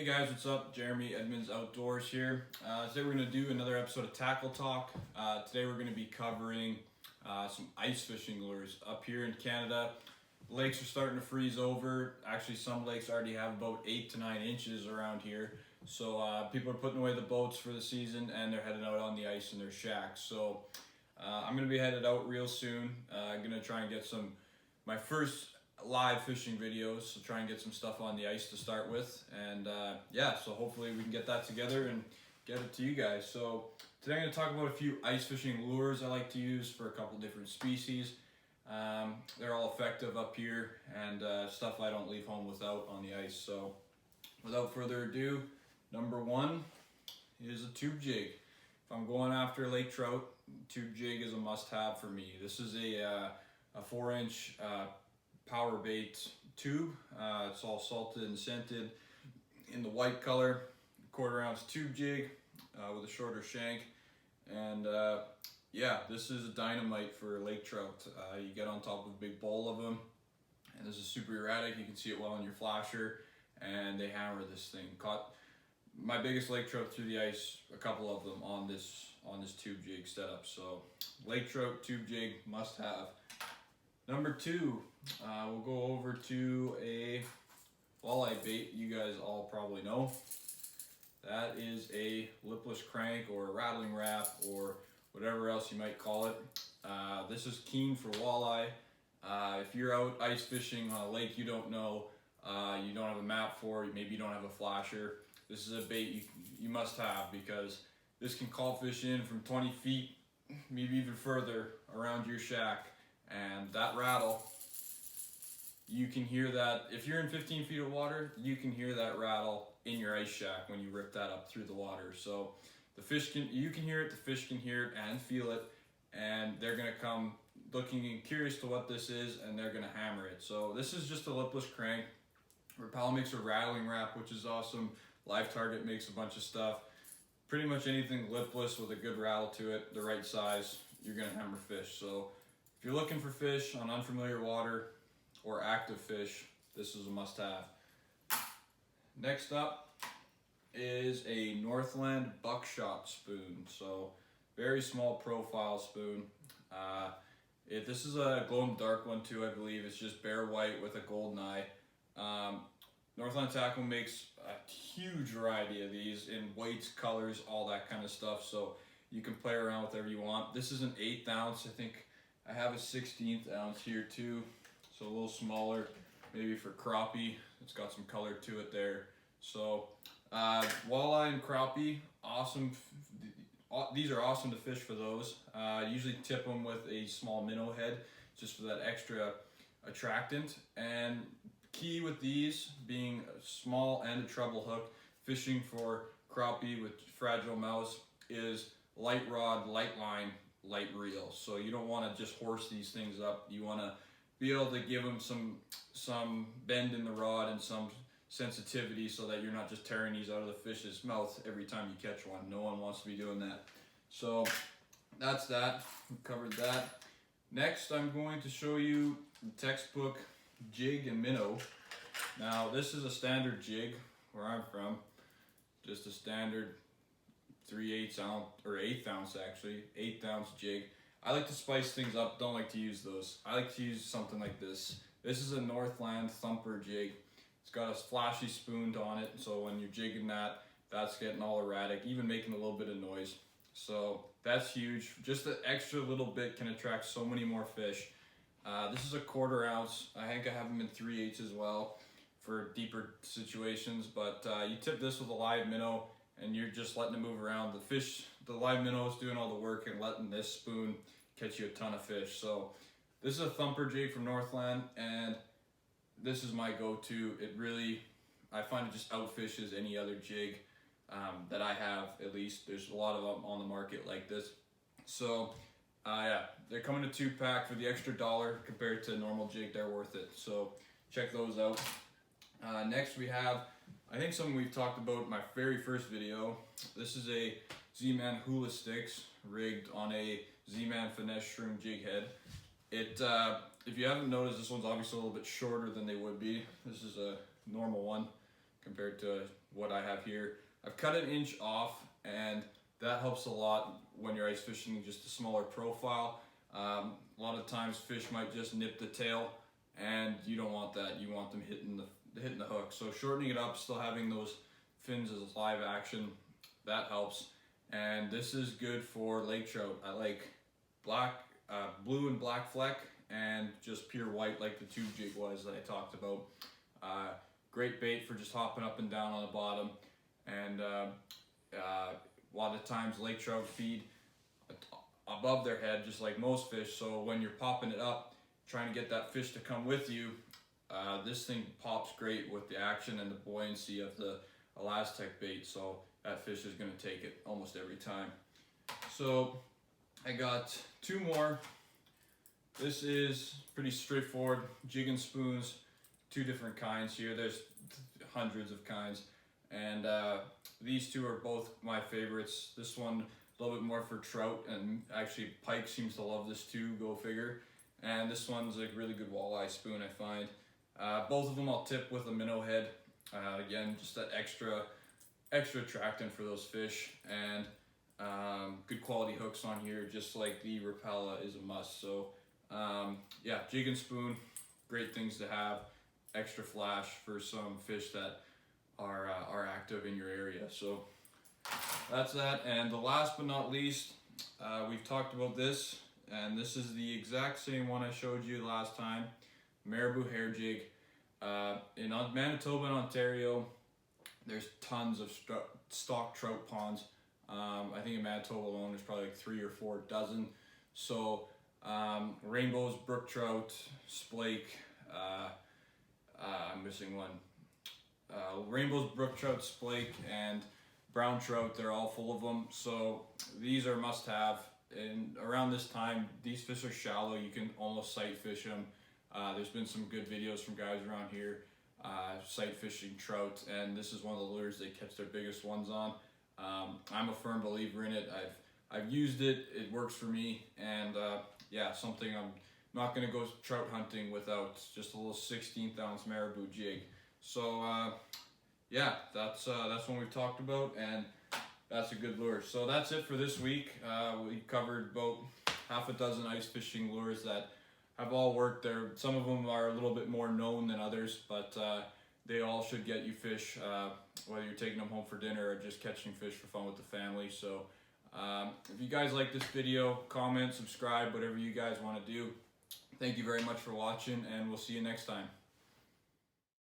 Hey guys, what's up? Jeremy, Edmonds Outdoors here. Today we're going to do another episode of Tackle Talk. Today we're going to be covering some ice fishing lures. Up here in Canada, lakes are starting to freeze over. Actually, some lakes already have about 8 to 9 inches around here. So people are putting away the boats for the season and they're heading out on the ice in their shacks. So I'm going to be headed out real soon. I'm going to try and get my first live fishing videos, so try and get some stuff on the ice to start with, and yeah, so hopefully we can get that together and get it to you guys. So today I'm going to talk about a few ice fishing lures I like to use for a couple different species. They're all effective up here, and stuff I don't leave home without on the ice. So without further ado, number one is a tube jig. If I'm going after lake trout, tube jig is a must-have for me. This is a 4-inch power bait tube. It's all salted and scented in the white color, 1/4 ounce tube jig with a shorter shank, and yeah, this is a dynamite for lake trout. You get on top of a big bowl of them, and this is super erratic. You can see it well in your flasher, and they hammer this thing. Caught my biggest lake trout through the ice, a couple of them on this tube jig setup. So lake trout tube jig must have. Number two, we'll go over to a walleye bait you guys all probably know. That is a lipless crank or a rattling wrap or whatever else you might call it. This is keen for walleye. If you're out ice fishing on a lake you don't know, you don't have a map for, maybe you don't have a flasher, this is a bait you must have, because this can call fish in from 20 feet, maybe even further around your shack. And that rattle, you can hear that. If you're in 15 feet of water, you can hear that rattle in your ice shack when you rip that up through the water. So you can hear it, the fish can hear it and feel it, and they're gonna come looking and curious to what this is, and they're gonna hammer it. So this is just a lipless crank. Rapala makes a rattling wrap, which is awesome. Live Target makes a bunch of stuff. Pretty much anything lipless with a good rattle to it, the right size, you're gonna hammer fish. So if you're looking for fish on unfamiliar water or active fish, this is a must-have. Next up is a Northland buckshot spoon. So very small profile spoon. This is a glow-in-the-dark one too, I believe. It's just bare white with a golden eye. Northland Tackle makes a huge variety of these in weights, colors, all that kind of stuff. So you can play around with whatever you want. This is an 1/8 ounce, I think. I have a 1/16 ounce here too, so a little smaller, maybe for crappie. It's got some color to it there. So walleye and crappie, awesome. These are awesome to fish for those. Usually tip them with a small minnow head, just for that extra attractant. And key with these being small and a treble hook, fishing for crappie with fragile mouths, is light rod, light line, light reel. So you don't want to just horse these things up. You want to be able to give them some bend in the rod and some sensitivity, so that you're not just tearing these out of the fish's mouth every time you catch one. No one wants to be doing that. So that's that. We covered that. Next, I'm going to show you the textbook jig and minnow. Now this is a standard jig where I'm from, just a standard 3/8 ounce, or 1/8 ounce actually, 1/8 ounce jig. I like to spice things up, don't like to use those. I like to use something like this. This is a Northland Thumper jig. It's got a flashy spoon on it, so when you're jigging that's getting all erratic, even making a little bit of noise. So that's huge. Just an extra little bit can attract so many more fish. This is a 1/4 ounce. I think I have them in 3/8 as well for deeper situations, but you tip this with a live minnow, and you're just letting it move around. The live minnow is doing all the work and letting this spoon catch you a ton of fish. So this is a Thumper jig from Northland, and this is my go-to. I find it just outfishes any other jig that I have, at least. There's a lot of them on the market like this. So yeah, they're coming in a 2-pack for the extra $1 compared to a normal jig. They're worth it. So check those out. Next we have, I think something we've talked about in my very first video. This is a Z-Man Hula Sticks rigged on a Z-Man Finesse Shroom jig head. If you haven't noticed, this one's obviously a little bit shorter than they would be. This is a normal one. compared to what I have here. I've cut an inch off, and that helps a lot when you're ice fishing just a smaller profile. A lot of times fish might just nip the tail, and you don't want that. You want them hitting the hook. So shortening it up, still having those fins as live action, that helps. And this is good for lake trout. I like blue and black fleck, and just pure white like the tube jig was that I talked about. Great bait for just hopping up and down on the bottom. And a lot of times lake trout feed above their head just like most fish, so when you're popping it up trying to get that fish to come with you, this thing pops great with the action and the buoyancy of the Elastec bait, so that fish is going to take it almost every time. So I got two more. This is pretty straightforward jig and spoons, two different kinds here. There's hundreds of kinds, and these two are both my favorites. This one a little bit more for trout, and actually pike seems to love this too, go figure. And this one's a really good walleye spoon, I find. Both of them I'll tip with a minnow head. Again, just that extra attractant for those fish, and good quality hooks on here, just like the Rapala is a must. So yeah, jig and spoon, great things to have. Extra flash for some fish that are active in your area. So that's that. And the last but not least, we've talked about this, and this is the exact same one I showed you last time, marabou hair jig. In Manitoba and Ontario, there's tons of stock trout ponds. I think in Manitoba alone there's probably like 3 or 4 dozen. So rainbows, brook trout, splake, I'm missing one. Rainbows, brook trout, splake, and brown trout, they're all full of them. So these are must have. And around this time, these fish are shallow. You can almost sight fish them. There's been some good videos from guys around here sight fishing trout, and this is one of the lures they catch their biggest ones on. I'm a firm believer in it. I've used it. It works for me, and yeah, something I'm not gonna go trout hunting without just a little 16th ounce marabou jig. So yeah, that's one we've talked about, and that's a good lure. So that's it for this week. We covered about half a dozen ice fishing lures that have all worked there. Some of them are a little bit more known than others, but they all should get you fish, whether you're taking them home for dinner or just catching fish for fun with the family. So if you guys like this video, comment, subscribe, whatever you guys want to do. Thank you very much for watching, and we'll see you next time.